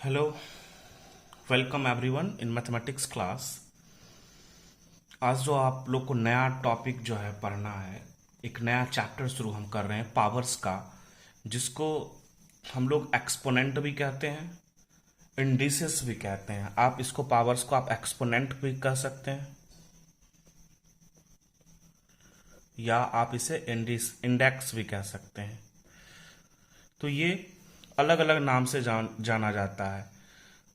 Hello, welcome everyone in mathematics class. आज जो आप लोग को नया टॉपिक जो है पढ़ना है, एक नया चैप्टर शुरू हम कर रहे हैं पावर्स का, जिसको हम लोग एक्सपोनेंट भी कहते हैं, इंडिसेस भी कहते हैं। आप इसको पावर्स को आप एक्सपोनेंट भी कह सकते हैं या आप इसे इंडेक्स भी कह सकते हैं। तो ये अलग अलग नाम से जाना जाता है।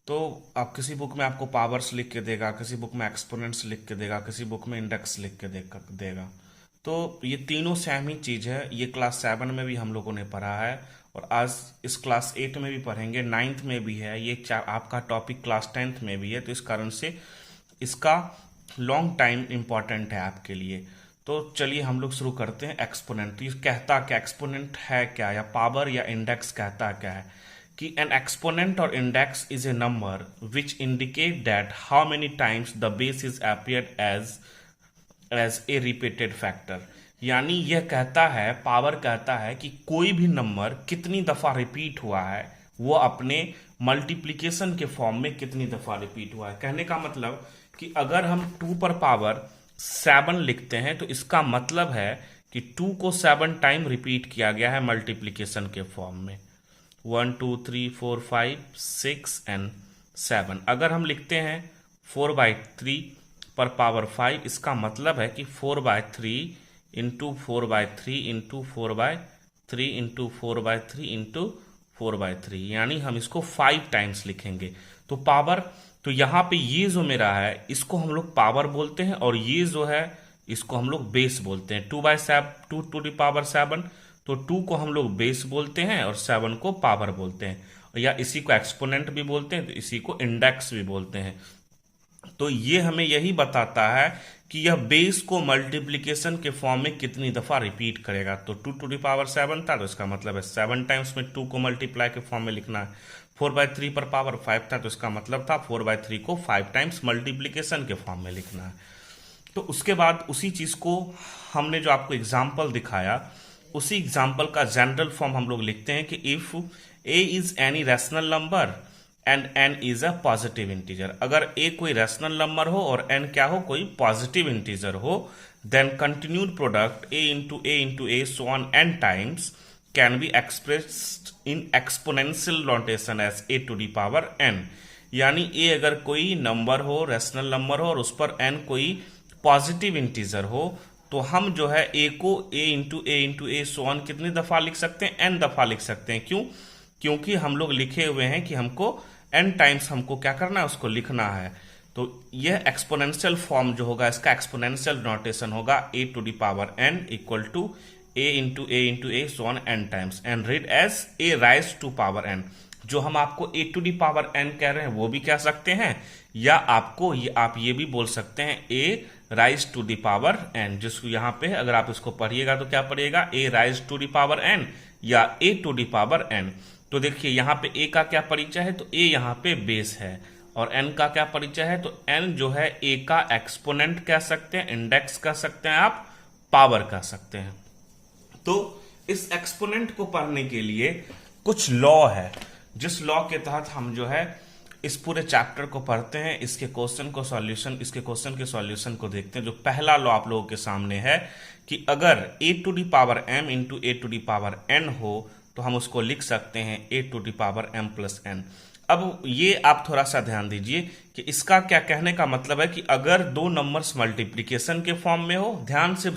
तो आप किसी बुक में आपको पावर्स लिख के देगा, किसी बुक में एक्सपोनेंट्स लिख के देगा, किसी बुक में इंडेक्स लिख के देगा। तो ये तीनों सेम ही चीज है। ये क्लास 7 में भी हम लोगों ने पढ़ा है और आज इस क्लास 8 में भी पढ़ेंगे, 9th में भी है। ये आपका टॉपिक क्लास 10th में भी है, तो इस कारण से इसका लॉन्ग टाइम इंपॉर्टेंट है आपके लिए। तो चलिए हम लोग शुरू करते हैं। एक्सपोनेंट तो ये कहता क्या, एक्सपोनेंट है क्या, या पावर या इंडेक्स कहता क्या है कि एन एक्सपोनेंट और index is a number which indicate that how many times the base is appeared as a repeated factor. यानी यह कहता है, पावर कहता है कि कोई भी नंबर कितनी दफा रिपीट हुआ है, वो अपने मल्टीप्लिकेशन के फॉर्म में कितनी दफा रिपीट हुआ है। कहने का मतलब कि अगर हम 2 पर पावर 7 लिखते हैं तो इसका मतलब है कि 2 को 7 टाइम रिपीट किया गया है मल्टीप्लिकेशन के फॉर्म में। 1 2 3 4 5 6 एंड 7। अगर हम लिखते हैं 4/3 पर पावर 5, इसका मतलब है कि 4/3 इंटू 4/3 इंटू 4/3 इंटू 4/3 इंटू 4/3, यानी हम इसको 5 टाइम्स लिखेंगे। तो पावर, तो यहाँ पे ये जो मेरा है इसको हम लोग पावर बोलते हैं, और ये जो है इसको हम लोग बेस बोलते हैं। 2 टू द पावर 7, तो 2 को हम लोग बेस बोलते हैं और 7 को पावर बोलते हैं, या इसी को एक्सपोनेंट भी बोलते हैं, तो इसी को इंडेक्स भी बोलते हैं। तो ये हमें यही बताता है कि यह बेस को मल्टीप्लिकेशन के फॉर्म में कितनी दफा रिपीट करेगा। तो 2 टू द पावर 7 था, तो इसका मतलब है 7 टाइम्स में 2 को मल्टीप्लाई के फॉर्म में लिखना है। 4/3 पर पावर 5 था, तो इसका मतलब था 4/3 को 5 टाइम्स मल्टीप्लिकेशन के फॉर्म में लिखना है। तो उसके बाद उसी चीज को हमने जो आपको एग्जाम्पल दिखाया, उसी एग्जाम्पल का जनरल फॉर्म हम लोग लिखते हैं कि if A is any rational number and n is a positive integer. अगर ए कोई रैशनल नंबर हो और एन क्या हो, कोई पॉजिटिव इंटीजर हो, then continued product a into A so on N times can be expressed in exponential notation as a to the power n. यानी a अगर कोई नंबर हो, रैशनल नंबर हो, और उस पर एन कोई पॉजिटिव इंटीजर हो, तो हम जो है ए को ए इंटू ए सो ऑन कितनी दफा लिख सकते हैं, एन दफा लिख सकते हैं। क्यों? क्योंकि हम लोग लिखे हुए हैं कि हमको एन टाइम्स हमको क्या करना है, उसको लिखना है। तो यह एक्सपोनेंशियल फॉर्म जो होगा, इसका एक्सपोनेंशियल नोटेशन होगा A to the power N equal to A into A so on N times, and read as A raise to power N. जो हम आपको A to the power N कह रहे हैं वो भी कह सकते हैं, या आपको आप ये भी बोल सकते हैं A raise to the power N. जिसको यहाँ पे अगर आप इसको पढ़िएगा तो क्या पढ़िएगा, A raise to the power N या A to the power N. तो देखिए यहाँ पे ए का क्या परिचय है, तो ए यहाँ पे बेस है, और एन का क्या परिचय है, तो एन जो है ए का एक्सपोनेंट कह सकते हैं, इंडेक्स कह सकते हैं, आप पावर कह सकते हैं। तो इस एक्सपोनेंट को पढ़ने के लिए कुछ लॉ है, जिस लॉ के तहत हम जो है इस पूरे चैप्टर को पढ़ते हैं, इसके क्वेश्चन के सॉल्यूशन को देखते हैं। जो पहला लॉ आप लोगों के सामने है कि अगर A to the power M into A to the power N हो, तो हम उसको लिख सकते हैं A to the power M plus N. अब ये आप थोड़ा सा ध्यान दीजिए कि इसका क्या कहने का मतलब है कि अगर दो नंबर्स मल्टीप्लिकेशन के फॉर्म में हो, ध्यान से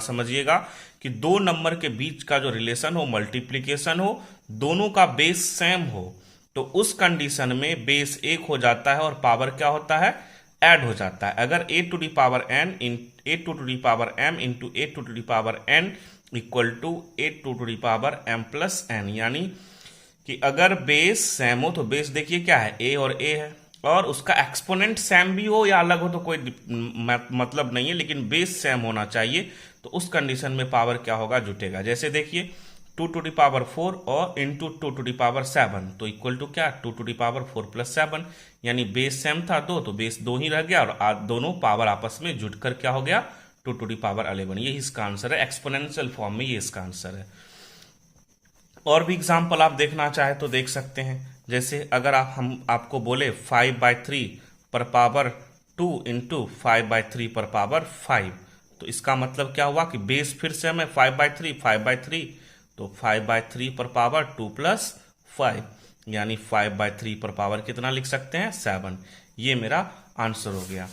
समझिएगा कि दो नंबर के बीच का जो रिलेशन हो मल्टीप्लिकेशन हो, दोनों का बेस सेम हो, तो उस कंडीशन में बेस एक हो जाता है और पावर क्या होता है, ऐड हो जाता है। अगर A to the power N in A to the power M into A to the power N equal to A to the power M plus N, यानी कि अगर बेस सेम हो, तो बेस देखिए क्या है, ए और ए है, और उसका एक्सपोनेंट सेम भी हो या अलग हो तो कोई मतलब नहीं है, लेकिन बेस सेम होना चाहिए। तो उस कंडीशन में पावर क्या होगा, जुटेगा। जैसे देखिए 2 टू द पावर 4 और इंटू 2 टू द पावर 7, तो इक्वल टू क्या, 2 टू द पावर 4 प्लस 7, यानी बेस सेम था 2, तो बेस 2 ही रह गया, और दोनों पावर आपस में जुटकर क्या हो गया, 2 टू द पावर 11। यही इसका आंसर है, एक्सपोनेंशियल फॉर्म में ये इसका आंसर है। और भी एग्जाम्पल आप देखना चाहे तो देख सकते हैं। जैसे अगर हम आपको बोले 5/3 पर पावर 2 इंटू 5/3 पर पावर 5, तो इसका मतलब क्या हुआ कि बेस फिर से हमें 5/3 तो 5/3 पर पावर 2 प्लस 5, यानी 5/3 पर पावर कितना लिख सकते हैं 7। ये मेरा आंसर हो गया।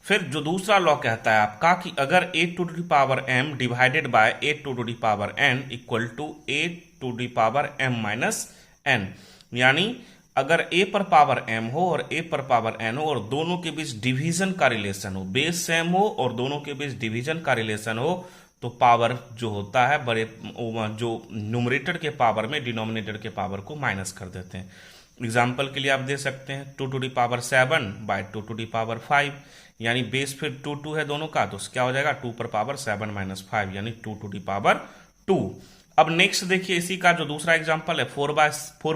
फिर जो दूसरा लॉ कहता है आपका कि अगर 8 to the power m divided by 8 to the power n equal to 8 to the power m minus n, यानी अगर a पर पावर m हो और a पर पावर n हो और दोनों के बीच डिवीजन का रिलेशन हो, बेस सेम हो और दोनों के बीच डिवीजन का रिलेशन हो, तो पावर जो होता है बड़े जो न्यूमरेटर के पावर में डिनोमिनेटर के पावर को माइनस कर देते हैं। एग्जाम्पल के लिए आप दे सकते हैं 2 to the power 7 by 2 to the power 5, यानी बेस फिर 2 है दोनों का, तो क्या हो जाएगा 2 पर पावर 7 माइनस 5, यानी 2 टू द पावर 2। अब नेक्स्ट देखिए इसी का जो दूसरा एग्जांपल है 4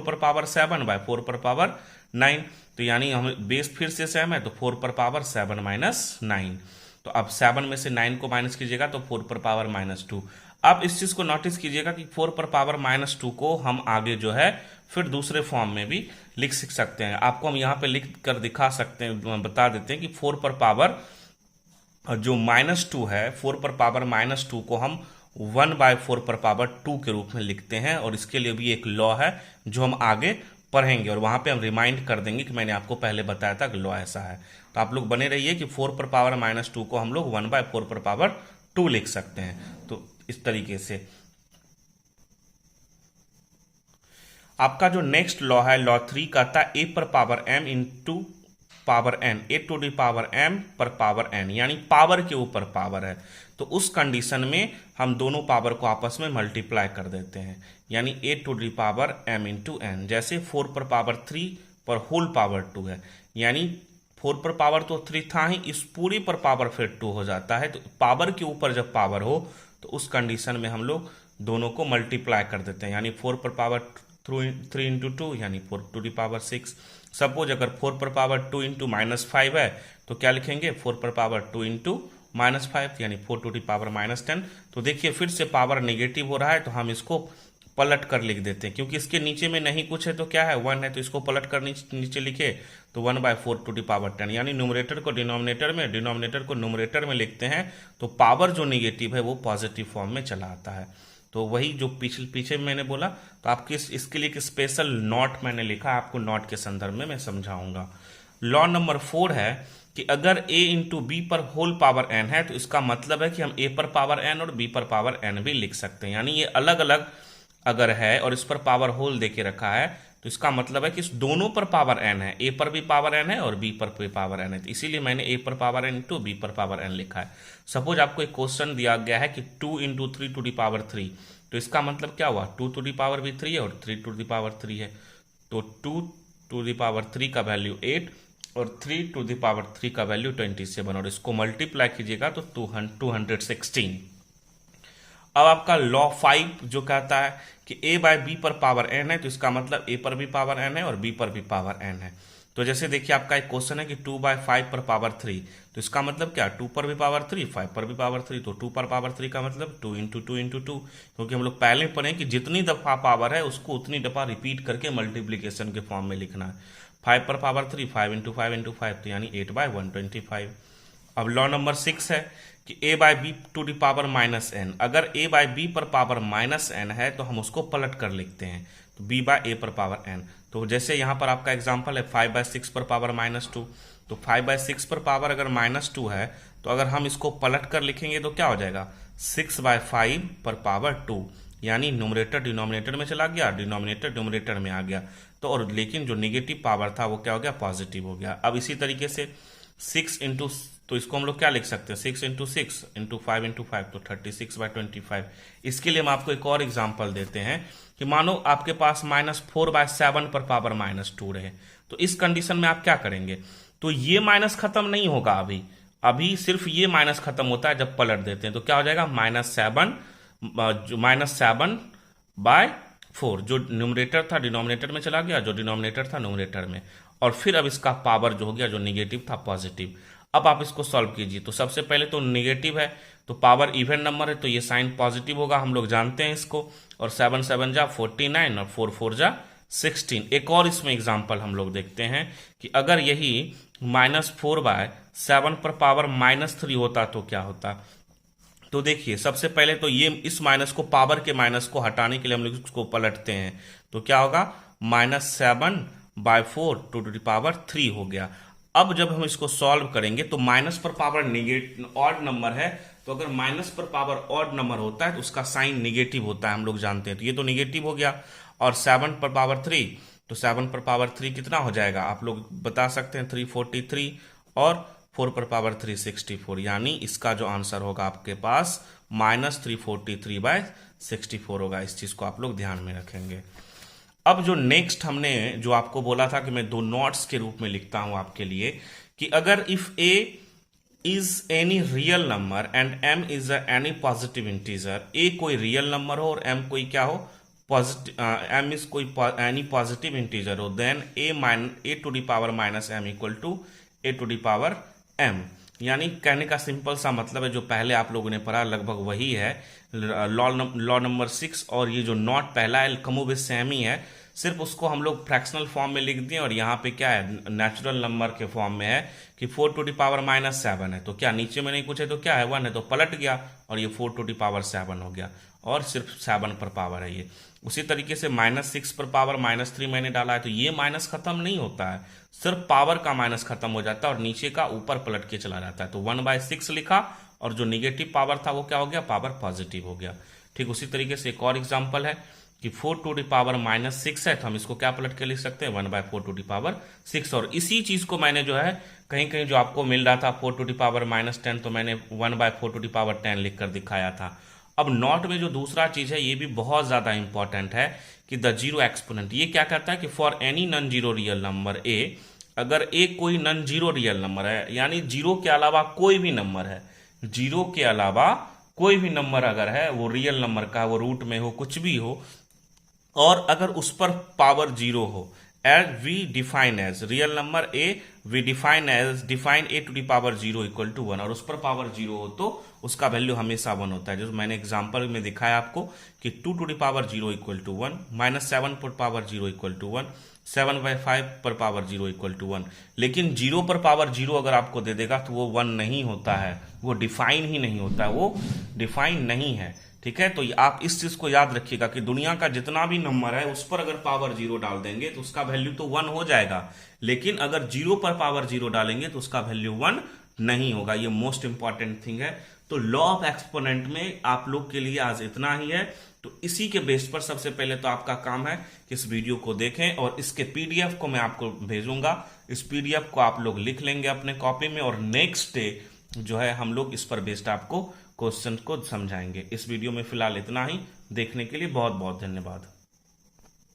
पर पावर 7 बाय 4 पर पावर 9, तो यानी हम बेस फिर से सेम है तो 4 पर पावर 7 माइनस 9, तो अब 7 में से 9 को माइनस कीजिएगा तो 4 पर पावर -2। अब इस चीज को नोटिस कीजिएगा कि 4 पर पावर -2 को हम आगे जो है फिर दूसरे फॉर्म में भी लिख सकते हैं। आपको हम यहाँ पे लिख कर दिखा सकते हैं, बता देते हैं कि 4 पर पावर जो -2 है, 4 पर पावर -2 को हम 1/4 पर पावर 2 के रूप में लिखते हैं, और इसके लिए भी एक लॉ है जो हम आगे पढ़ेंगे और वहां पे हम रिमाइंड कर देंगे कि मैंने आपको पहले बताया था कि लॉ ऐसा है। तो आप लोग बने रहिए कि 4 पर पावर -2 को हम लोग 1/4 पर पावर 2 लिख सकते हैं। तो इस तरीके से आपका जो नेक्स्ट लॉ है, लॉ 3 कहता है a पर power m into power n, a to the power m पर पावर n, यानी पावर के ऊपर पावर है, तो उस कंडीशन में हम दोनों पावर को आपस में मल्टीप्लाई कर देते हैं, यानी a to the power m into n। जैसे 4 पर पावर 3 पर होल पावर 2 है, यानी 4 पर पावर तो 3 था ही, इस पूरी पर पावर फिर 2 हो जाता है। तो पावर के ऊपर जब पावर हो तो उस कंडीशन में हम लोग दोनों को मल्टीप्लाई कर देते हैं, यानी 4 पर पावर 3 इंटू 2 यानी 4 टू द पावर 6। सपोज अगर 4 पर पावर 2 इंटू -5 है तो क्या लिखेंगे 4 पर पावर 2 इंटू -5 यानी 4 टू द पावर -10। तो देखिए फिर से पावर नेगेटिव हो रहा है तो हम इसको पलट कर लिख देते हैं, क्योंकि इसके नीचे में नहीं कुछ है तो क्या है 1 है, तो इसको पलट कर नीचे लिखे तो 1/4 टू द पावर 10, यानी न्यूमरेटर को डिनोमिनेटर में, डिनोमिनेटर को न्यूमरेटर में लिखते हैं तो पावर जो नेगेटिव है वो पॉजिटिव फॉर्म में चला आता है। तो वही जो पीछे मैंने बोला, तो आपके इसके लिए एक स्पेशल नोट मैंने लिखा, आपको नोट के संदर्भ में मैं समझाऊंगा। लॉ नंबर 4 है कि अगर a इंटू बी पर होल पावर n है तो इसका मतलब है कि हम a पर पावर n और b पर पावर n भी लिख सकते हैं, यानी ये अलग अलग अगर है और इस पर पावर होल देके रखा है तो इसका मतलब है कि इस दोनों पर पावर n है, a पर भी पावर n है और b पर भी पावर n है, तो इसीलिए मैंने a पर पावर n इंटू b पर पावर n लिखा है। सपोज आपको एक क्वेश्चन दिया गया है कि 2 इंटू 3 टू द पावर 3, तो इसका मतलब क्या हुआ 2 टू द पावर भी 3 है और 3 टू द पावर 3 है, तो 2 टू द पावर 3 का वैल्यू 8 और 3 टू द पावर 3 का वैल्यू 27, और इसको मल्टीप्लाई कीजिएगा तो 216। अब आपका लॉ 5 जो कहता है कि a बाय बी पर पावर n है, तो इसका मतलब a पर भी पावर n है और b पर भी पावर n है। तो जैसे देखिए आपका एक क्वेश्चन है कि 2/5 पर पावर 3, तो इसका मतलब क्या 2 पर भी पावर 3, 5 पर भी पावर 3, तो 2 पर पावर 3 का मतलब 2 इंटू 2 इंटू 2, क्योंकि हम लोग पहले पढ़े कि जितनी दफा पावर है उसको उतनी दफा रिपीट करके मल्टीप्लीकेशन के फॉर्म में लिखना है। 5 पर पावर 3, 5 इंटू 5 इंटू 5, तो यानी 8/125। अब लॉ नंबर 6 है कि a by b to the power -n, अगर a बाय बी पर पावर -n है तो हम उसको पलट कर लिखते हैं, तो b बाय a पर पावर n। तो जैसे यहाँ पर आपका एग्जांपल है 5/6 पर पावर -2, तो 5/6 पर पावर अगर -2 है तो अगर हम इसको पलट कर लिखेंगे तो क्या हो जाएगा 6/5 पर पावर 2, यानी न्यूमरेटर डिनोमिनेटर में चला गया, डिनोमिनेटर न्यूमरेटर में आ गया, तो और लेकिन जो निगेटिव पावर था वो क्या हो गया पॉजिटिव हो गया। अब इसी तरीके से 6 इंटू, तो इसको हम लोग क्या लिख सकते हैं 6 इंटू 6 इंटू 5 इंटू 5, तो 36/25। इसके लिए हम आपको एक और एग्जांपल देते हैं कि मानो आपके पास -4/7 पर पावर -2 रहे, तो इस कंडीशन में आप क्या करेंगे, तो ये माइनस खत्म नहीं होगा, अभी सिर्फ ये माइनस खत्म होता है जब पलट देते हैं, तो क्या हो जाएगा -7/4, जो न्यूमरेटर था डिनोमिनेटर में चला गया, जो डिनोमिनेटर था न्यूमरेटर में, और फिर अब इसका पावर जो हो गया जो निगेटिव था पॉजिटिव। अब आप इसको सॉल्व कीजिए, तो सबसे पहले तो निगेटिव है तो पावर इवन नंबर है तो ये साइन पॉजिटिव होगा, हम लोग जानते हैं इसको, और 7 7 जा 49 और 4 4 जा 16। एक और इसमें एग्जाम्पल हम लोग देखते हैं कि अगर यही -4/7 पर पावर -3 होता तो क्या होता। तो देखिए सबसे पहले तो ये इस माइनस को, पावर के माइनस को हटाने के लिए हम लोग इसको पलटते हैं, तो क्या होगा, -7/4 हो गया। अब जब हम इसको सॉल्व करेंगे तो माइनस पर पावर ऑड नंबर है, तो अगर माइनस पर पावर ऑड नंबर होता है तो उसका साइन निगेटिव होता है, हम लोग जानते हैं। तो ये तो निगेटिव हो गया। और 7 पर पावर 3, तो 7 पर पावर 3 कितना हो जाएगा, आप लोग बता सकते हैं, 343, और 4 पर पावर 3 64, यानी इसका जो आंसर होगा आपके पास -343/64 होगा। इस चीज को आप लोग ध्यान में रखेंगे। अब जो नेक्स्ट हमने जो आपको बोला था कि मैं 2 नोट्स के रूप में लिखता हूं आपके लिए, कि अगर if A is any real number and M is any positive integer, A कोई रियल नंबर हो और एम कोई क्या हो, पॉजिटिव, एम इज कोई एनी पॉजिटिव इंटीजर हो, then A to the power minus M equal to A to the power M. यानी कहने का सिंपल सा मतलब है, जो पहले आप लोगों ने पढ़ा लगभग वही है, लॉ नंबर 6, और ये जो नॉट पहला है कमोबेश सेम ही है, सिर्फ उसको हम लोग फ्रैक्शनल फॉर्म में लिख दिए, और यहाँ पे क्या है, नेचुरल नंबर के फॉर्म में है कि 4 टू दी पावर -7 है, तो क्या नीचे में नहीं कुछ है तो क्या है, 1 है, तो पलट गया और ये 4 टू दी पावर 7 हो गया, और सिर्फ 7 पर पावर है ये। उसी तरीके से -6 पर पावर -3 मैंने डाला है, तो ये माइनस खत्म नहीं होता है, सिर्फ पावर का माइनस खत्म हो जाता है और नीचे का ऊपर पलट के चला जाता है। तो 1/6 लिखा, और जो निगेटिव पावर था वो क्या हो गया, पावर पॉजिटिव हो गया। ठीक उसी तरीके से एक और एग्जांपल है कि 4 टू दी पावर -6 है, तो हम इसको क्या पलट के लिख सकते हैं, 1/4 टू दी पावर 6। और इसी चीज को मैंने जो है कहीं कहीं जो आपको मिल रहा था 4 टू दी पावर -10, तो मैंने 1/4 टू दी पावर 10 लिख कर दिखाया था। अब नॉट में जो दूसरा चीज है ये भी बहुत ज्यादा इंपॉर्टेंट है कि द जीरो एक्सपोनेंट, ये क्या कहता है कि for any non zero real number ए, अगर ए कोई नॉन जीरो रियल नंबर है, यानी जीरो के अलावा कोई भी नंबर है, जीरो के अलावा कोई भी नंबर अगर है, वो रियल नंबर का, वो रूट में हो, कुछ भी हो, और अगर उस पर पावर 0 हो, as we define as real number a, we define a to the power 0 equal to 1, और उस पर पावर 0 हो तो उसका वैल्यू हमेशा 1 होता है। जो मैंने एग्जांपल में दिखाया आपको कि 2 to the power 0 equal to 1, -7 पर पावर 0 इक्वल टू 1, 7/5 पर पावर 0 इक्वल टू 1। लेकिन 0 पर पावर 0 अगर आपको दे देगा तो वो 1 नहीं होता है, वो डिफाइन ही नहीं होता है, वो डिफाइन नहीं है। ठीक है, तो आप इस चीज को याद रखिएगा कि दुनिया का जितना भी नंबर है उस पर अगर पावर 0 डाल देंगे तो उसका वैल्यू तो 1 हो जाएगा, लेकिन अगर 0 पर पावर 0 डालेंगे तो उसका वैल्यू 1 नहीं होगा। ये मोस्ट इंपॉर्टेंट थिंग है। तो लॉ ऑफ एक्सपोनेंट में आप लोग के लिए आज इतना ही है। तो इसी के बेस पर सबसे पहले तो आपका काम है कि इस वीडियो को देखें, और इसके पीडीएफ को मैं आपको भेजूंगा। इस पीडीएफ को आप लोग लिख लेंगे अपने कॉपी में, और नेक्स्ट डे जो है हम लोग इस पर बेस्ड आपको क्वेश्चन को समझाएंगे। इस वीडियो में फिलहाल इतना ही। देखने के लिए बहुत बहुत धन्यवाद।